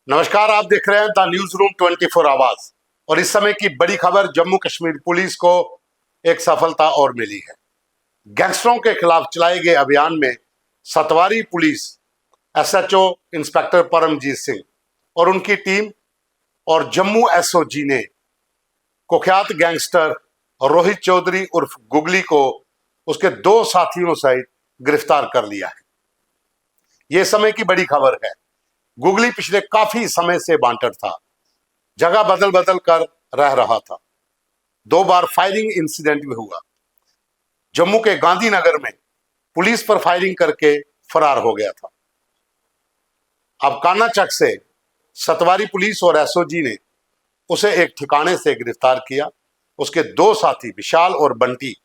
नमस्कार, आप देख रहे हैं द न्यूज रूम 24 आवाज। और इस समय की बड़ी खबर, जम्मू कश्मीर पुलिस को एक सफलता और मिली है। गैंगस्टरों के खिलाफ चलाए गए अभियान में Satwari police SHO inspector Paramjit Singh और उनकी टीम और जम्मू एसओजी ने कुख्यात गैंगस्टर रोहित चौधरी उर्फ गुगली को उसके 2 साथियों सहित गिरफ्तार कर लिया है। यह समय की बड़ी खबर है। गुगली पिछले काफी समय से वांटेड था, जगह बदल बदल कर रह रहा था। 2 बार फायरिंग इंसिडेंट भी हुआ। जम्मू के गांधीनगर में पुलिस पर फायरिंग करके फरार हो गया था। अब कानाचक से सतवारी पुलिस और एसओजी ने उसे एक ठिकाने से गिरफ्तार किया। उसके 2 साथी विशाल और बंटी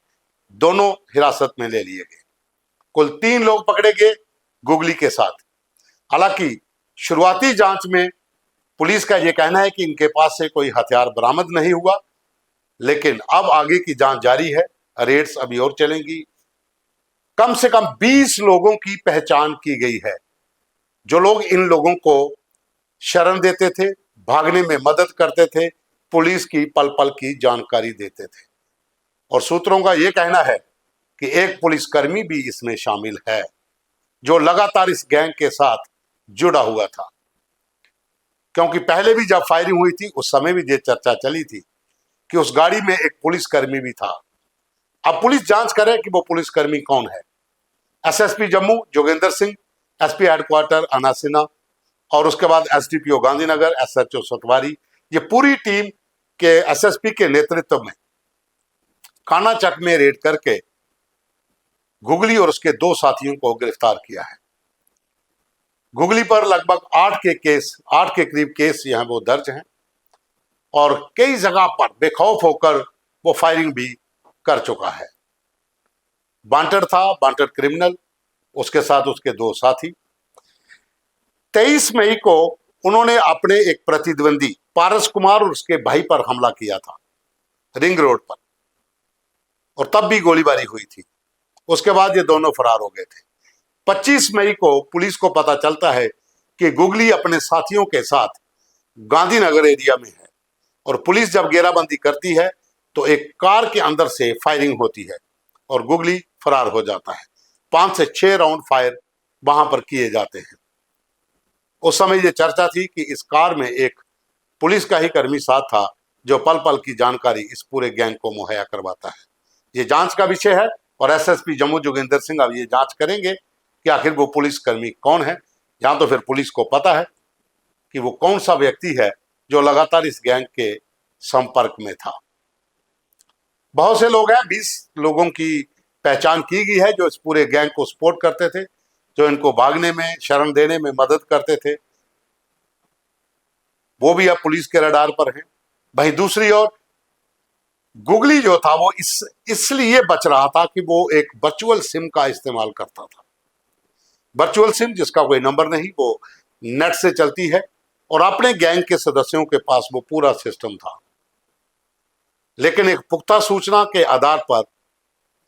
दोनों हिरासत में ले लिए गए। कुल 3 लोग पकड़े गए गुगली के साथ। हालांकि शुरुआती जांच में पुलिस का यह कहना है कि इनके पास से कोई हथियार बरामद नहीं हुआ, लेकिन अब आगे की जांच जारी है। रेड्स अभी और चलेंगी। कम से कम 20 लोगों की पहचान की गई है, जो लोग इन लोगों को शरण देते थे, भागने में मदद करते थे, पुलिस की पल पल की जानकारी देते थे। और सूत्रों का यह कहना है कि एक पुलिसकर्मी भी इसमें शामिल है, जो लगातार इस गैंग के साथ जुड़ा हुआ था। क्योंकि पहले भी जब फायरिंग हुई थी उस समय भी ये चर्चा चली थी कि उस गाड़ी में एक पुलिसकर्मी भी था। अब पुलिस जांच करे कि वो पुलिसकर्मी कौन है। SSP Jammu Joginder Singh, SP headquarters अनासिना और उसके बाद एसडीपीओ गांधीनगर, एसएचओ सतवारी, ये पूरी टीम के एसएसपी के नेतृत्व में कानाचक में रेड करके गुगली और उसके 2 साथियों को गिरफ्तार किया है। गुगली पर लगभग 8 के करीब केस यहाँ वो दर्ज हैं और कई जगह पर बेखौफ होकर वो फायरिंग भी कर चुका है। वांटेड था, वांटेड क्रिमिनल, उसके साथ उसके 2 साथी। 23 मई को उन्होंने अपने एक प्रतिद्वंदी पारस कुमार और उसके भाई पर हमला किया था रिंग रोड पर, और तब भी गोलीबारी हुई थी। उसके बाद ये दोनों फरार हो गए थे। 25 मई को पुलिस को पता चलता है कि गुगली अपने साथियों के साथ गांधीनगर एरिया में है, और पुलिस जब घेराबंदी करती है तो एक कार के अंदर से फायरिंग होती है और गुगली फरार हो जाता है। 5 से 6 राउंड फायर वहां पर किए जाते हैं। उस समय ये चर्चा थी कि इस कार में एक पुलिस का ही कर्मी साथ था, जो पल पल की जानकारी इस पूरे गैंग को मुहैया करवाता है। ये जांच का विषय है और एसएसपी जम्मू जोगेंद्र सिंह अब ये जांच करेंगे कि आखिर वो पुलिसकर्मी कौन है। या तो फिर पुलिस को पता है कि वो कौन सा व्यक्ति है जो लगातार इस गैंग के संपर्क में था। बहुत से लोग हैं, 20 लोगों की पहचान की गई है जो इस पूरे गैंग को सपोर्ट करते थे, जो इनको भागने में, शरण देने में मदद करते थे। वो भी अब पुलिस के रडार पर हैं। वहीं दूसरी ओर गुगली जो था वो इसलिए बच रहा था कि वो एक वर्चुअल सिम का इस्तेमाल करता था। वर्चुअल सिम जिसका कोई नंबर नहीं, वो नेट से चलती है, और अपने गैंग के सदस्यों के पास वो पूरा सिस्टम था। लेकिन एक पुख्ता सूचना के आधार पर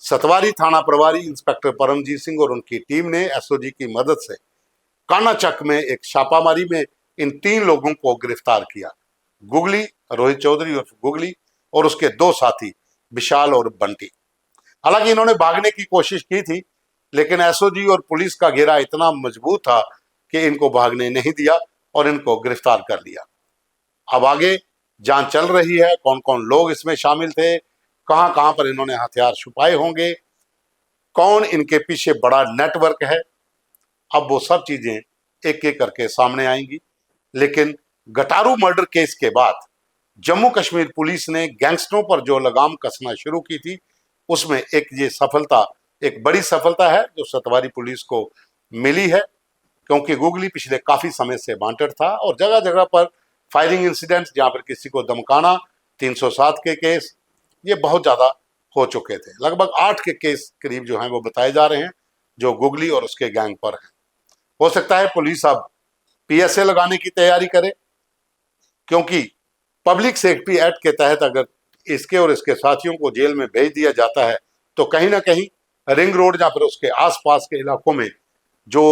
सतवारी थाना प्रभारी इंस्पेक्टर परमजीत सिंह और उनकी टीम ने एसओजी की मदद से कानाचक में एक छापामारी में इन 3 लोगों को गिरफ्तार किया। गुगली, रोहित चौधरी उर्फ गुगली, और उसके 2 साथी विशाल और बंटी। हालांकि इन्होंने भागने की कोशिश की थी, लेकिन एसओजी और पुलिस का घेरा इतना मजबूत था कि इनको भागने नहीं दिया और इनको गिरफ्तार कर लिया। अब आगे जांच चल रही है, कौन कौन लोग इसमें शामिल थे, कहां कहां पर इन्होंने हथियार छुपाए होंगे, कौन इनके पीछे बड़ा नेटवर्क है। अब वो सब चीजें एक एक करके सामने आएंगी। लेकिन गटारू मर्डर केस के बाद जम्मू कश्मीर पुलिस ने गैंगस्टरों पर जो लगाम कसना शुरू की थी, उसमें एक ये सफलता, एक बड़ी सफलता है जो सतवारी पुलिस को मिली है। क्योंकि गुगली पिछले काफी समय से वांटेड था और जगह जगह पर फायरिंग इंसिडेंट्स, जहां पर किसी को धमकाना, 307 के केस, ये बहुत ज्यादा हो चुके थे। लगभग 8 के केस करीब जो हैं वो बताए जा रहे हैं जो गुगली और उसके गैंग पर हैं। हो सकता है पुलिस अब पीएसए लगाने की तैयारी करे, क्योंकि पब्लिक सेफ्टी एक्ट के तहत अगर इसके और इसके साथियों को जेल में भेज दिया जाता है तो कहीं ना कहीं रिंग रोड या फिर उसके आसपास के इलाकों में जो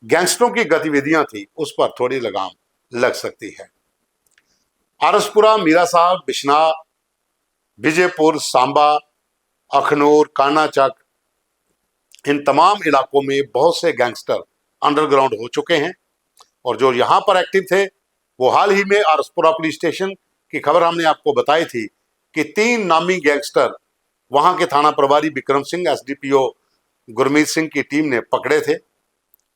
गैंगस्टरों की गतिविधियां थी उस पर थोड़ी लगाम लग सकती है। आरसपुरा, मीरा साहब, बिश्नाह, विजयपुर, सांबा, अखनूर, कानाचक, इन तमाम इलाकों में बहुत से गैंगस्टर अंडरग्राउंड हो चुके हैं और जो यहां पर एक्टिव थे वो हाल ही में आरसपुरा पुलिस स्टेशन की खबर हमने आपको बताई थी कि 3 नामी गैंगस्टर वहां के थाना प्रभारी विक्रम सिंह, एसडीपीओ गुरमीत सिंह की टीम ने पकड़े थे।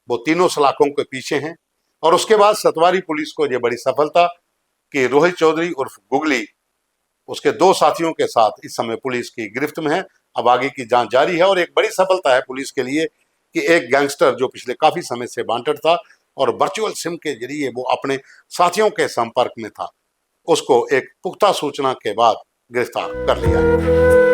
वो तीनों सलाखों के पीछे हैं और उसके बाद सतवारी पुलिस को यह बड़ी सफलता कि रोहित चौधरी उर्फ गुगली उसके 2 साथियों के साथ इस समय पुलिस की गिरफ्त में है। अब आगे की जांच जारी है और एक बड़ी सफलता है पुलिस के लिए कि एक गैंगस्टर जो पिछले काफी समय से वांटेड था और वर्चुअल सिम के जरिए वो अपने साथियों के संपर्क में था, उसको एक पुख्ता सूचना के बाद गिरफ्तार कर लिया है।